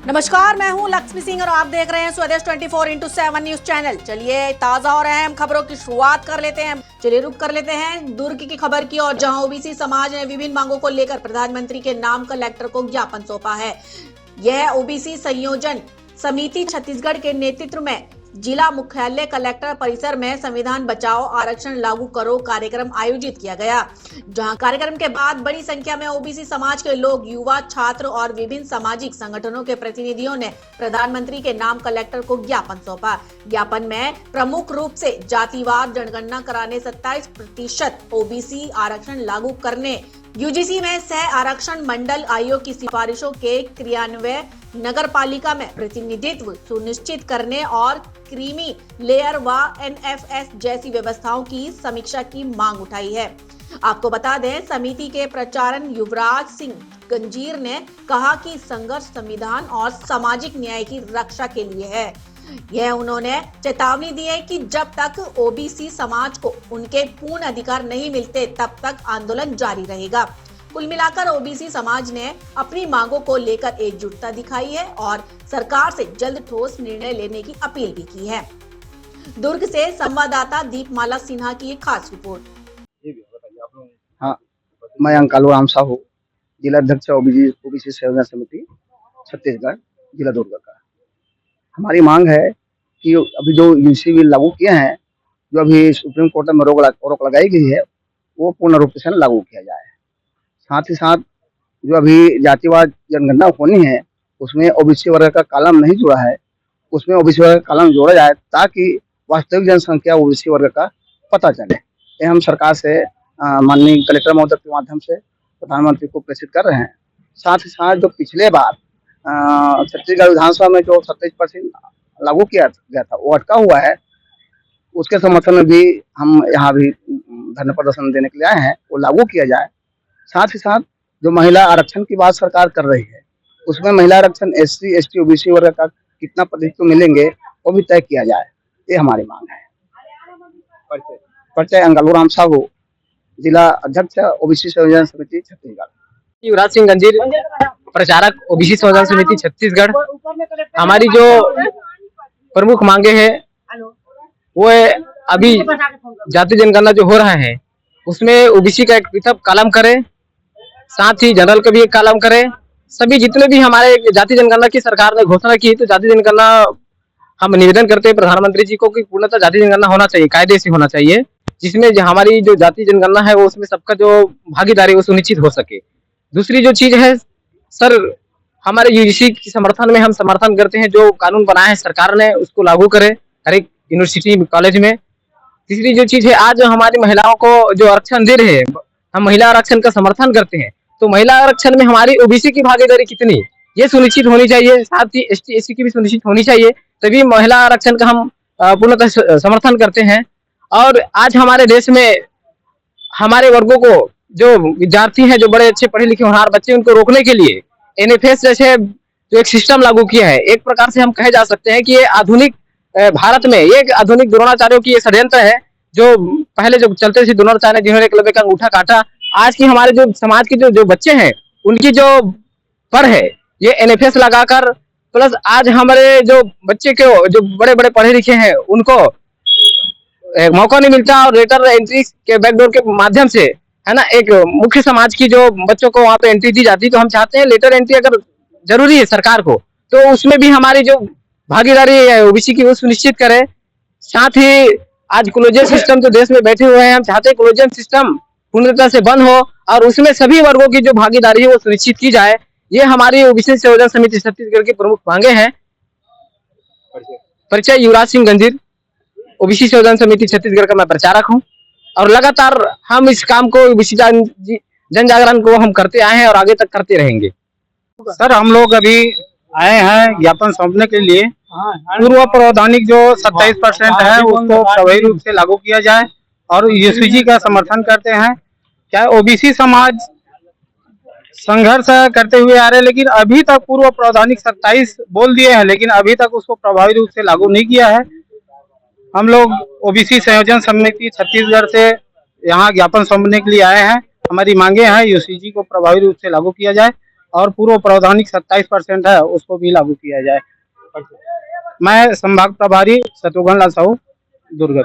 नमस्कार, मैं हूं लक्ष्मी सिंह और आप देख रहे हैं स्वदेश 24x7 न्यूज चैनल। चलिए ताजा और अहम खबरों की शुरुआत कर लेते हैं। चलिए रुक कर लेते हैं दुर्ग की खबर की और जहां ओबीसी समाज ने विभिन्न मांगों को लेकर प्रधानमंत्री के नाम कलेक्टर को ज्ञापन सौंपा है। यह ओबीसी संयोजन समिति छत्तीसगढ़ के नेतृत्व में जिला मुख्यालय कलेक्टर परिसर में संविधान बचाओ आरक्षण लागू करो कार्यक्रम आयोजित किया गया, जहां कार्यक्रम के बाद बड़ी संख्या में ओबीसी समाज के लोग, युवा, छात्र और विभिन्न सामाजिक संगठनों के प्रतिनिधियों ने प्रधानमंत्री के नाम कलेक्टर को ज्ञापन सौंपा। ज्ञापन में प्रमुख रूप से जातिवार जनगणना कराने, 27% ओबीसी आरक्षण लागू करने, यूजीसी में सह आरक्षण मंडल आयोग की सिफारिशों के क्रियान्वयन, नगर पालिका में प्रतिनिधित्व सुनिश्चित करने और क्रीमी लेयर व एनएफएस जैसी व्यवस्थाओं की समीक्षा की मांग उठाई है। आपको बता दें, समिति के प्रचारक युवराज सिंह गंजीर ने कहा कि संघर्ष संविधान और सामाजिक न्याय की रक्षा के लिए है। यह उन्होंने चेतावनी दी है कि जब तक ओबीसी समाज को उनके पूर्ण अधिकार नहीं मिलते तब तक आंदोलन जारी रहेगा। कुल मिलाकर ओबीसी समाज ने अपनी मांगों को लेकर एकजुटता दिखाई है और सरकार से जल्द ठोस निर्णय लेने की अपील भी की है। दुर्ग से संवाददाता दीपमाला सिन्हा की एक खास रिपोर्ट। हाँ, मैं अंकालू राम साहू, जिला अध्यक्ष ओबीसी संयोजन समिति छत्तीसगढ़, जिला दुर्ग का। हमारी मांग है कि अभी जो यूजीसी बिल लागू किए हैं, जो अभी सुप्रीम कोर्ट में रोक लगाई गई है, वो पूर्ण रूप से लागू किया जाए। साथ ही साथ जो अभी जातिवार जनगणना होनी है, उसमें ओबीसी वर्ग का कॉलम नहीं जुड़ा है, उसमें ओबीसी वर्ग का कॉलम जोड़ा जाए ताकि वास्तविक जनसंख्या ओबीसी वर्ग का पता चले। ये हम सरकार से माननीय कलेक्टर महोदय के माध्यम से प्रधानमंत्री को प्रेषित कर रहे हैं। साथ ही साथ जो पिछले बार छत्तीसगढ़ विधानसभा में जो 27% लागू किया गया था, वो अटका हुआ है। उसके समर्थन में भी हम यहाँ भी धरना प्रदर्शन देने के लिए आए हैं, वो लागू किया जाए। साथ ही साथ जो महिला आरक्षण की बात सरकार कर रही है, उसमें महिला आरक्षण एससी, एसटी, ओबीसी वर्ग का कितना प्रतिशत मिलेंगे वो भी तय किया जाए। ये हमारी मांग है। परिचय अंकालू राम साहू, जिला अध्यक्ष ओबीसी संयोजन समिति छत्तीसगढ़। युवराज सिंह गंजीर, प्रचारक ओबीसी संयोजन समिति छत्तीसगढ़। हमारी जो प्रमुख मांगे हैं वो है, अभी जाति जनगणना जो हो रहा है उसमें ओबीसी का एक पृथक कॉलम करे, साथ ही जनरल का भी एक कॉलम करे। सभी जितने भी हमारे जाति जनगणना की सरकार ने घोषणा की, तो जाति जनगणना हम निवेदन करते हैं प्रधानमंत्री जी को कि पूर्णतः जाति जनगणना होना चाहिए, कायदे से होना चाहिए, जिसमें हमारी जो जाति जनगणना है वो उसमें सबका जो भागीदारी वो सुनिश्चित हो सके। दूसरी जो चीज है सर, हमारे यूजीसी के समर्थन में हम समर्थन करते हैं, जो कानून बनाया है सरकार ने उसको लागू करे हर एक यूनिवर्सिटी कॉलेज में। तीसरी जो चीज है, आज हमारी महिलाओं को जो आरक्षण दे रहे हैं, हम महिला आरक्षण का समर्थन करते हैं, तो महिला आरक्षण में हमारी ओबीसी की भागीदारी कितनी, ये सुनिश्चित होनी चाहिए। साथ ही एसटी, एससी की भी सुनिश्चित होनी चाहिए, तभी महिला आरक्षण का हम पूर्णतः समर्थन करते हैं। और आज हमारे देश में हमारे वर्गों को, जो विद्यार्थी हैं, जो बड़े अच्छे पढ़े लिखे होनहार बच्चे, उनको रोकने के लिए एनएफएस जैसे जो एक सिस्टम लागू किया है, एक प्रकार से हम कहे जा सकते हैं कि ये आधुनिक भारत में ये आधुनिक द्रोणाचार्यों की ये षड्यंत्र है। जो पहले जो चलते थे द्रोणाचार्य जिन्होंने एकलव्य का अंगूठा काटा, आज की हमारे जो समाज के जो बच्चे हैं उनकी जो पढ़ है ये एनएफएस लगाकर, प्लस आज हमारे जो बच्चे के जो बड़े बड़े पढ़े लिखे हैं उनको मौका नहीं मिलता, और लेटर एंट्री के बैकडोर के माध्यम से, है ना, एक मुख्य समाज की जो बच्चों को वहाँ पे एंट्री दी जाती है। तो हम चाहते हैं लेटर एंट्री अगर जरूरी है सरकार को, तो उसमें भी हमारी जो भागीदारी है ओबीसी की वो सुनिश्चित करे। साथ ही आज कोलोजियम सिस्टम जो देश में बैठे हुए हैं, हम चाहते हैं कोलोजियम सिस्टम पूर्णतः से बंद हो और उसमें सभी वर्गों की जो भागीदारी है वो सुनिश्चित की जाए। ये हमारी ओबीसी संयोजन समिति छत्तीसगढ़ की प्रमुख मांगे हैं। परिचय युवराज सिंह गंजीर, ओबीसी संयोजन समिति छत्तीसगढ़ का मैं प्रचारक हूँ, और लगातार हम इस काम को ओबीसी जन जागरण को हम करते आए हैं और आगे तक करते रहेंगे। सर, हम लोग अभी आए हैं ज्ञापन सौंपने के लिए। पूर्व प्रावधानिक जो 27% है उसको प्रभावी रूप से लागू किया जाए, और यूजीसी का समर्थन करते हैं। क्या ओबीसी समाज संघर्ष करते हुए आ रहे हैं, लेकिन अभी तक पूर्व प्रावधानिक 27 बोल दिए हैं, लेकिन अभी तक उसको प्रभावी रूप से लागू नहीं किया है। हम लोग ओबीसी संयोजन समिति छत्तीसगढ़ से यहाँ ज्ञापन सौंपने के लिए आए हैं। हमारी मांगे हैं यूजीसी को प्रभावी रूप से लागू किया जाए, और पूर्व प्रावधानिक 27% है उसको भी लागू किया जाए। मैं संभाग प्रभारी शत्रुघ्न लाल साहू, दुर्ग।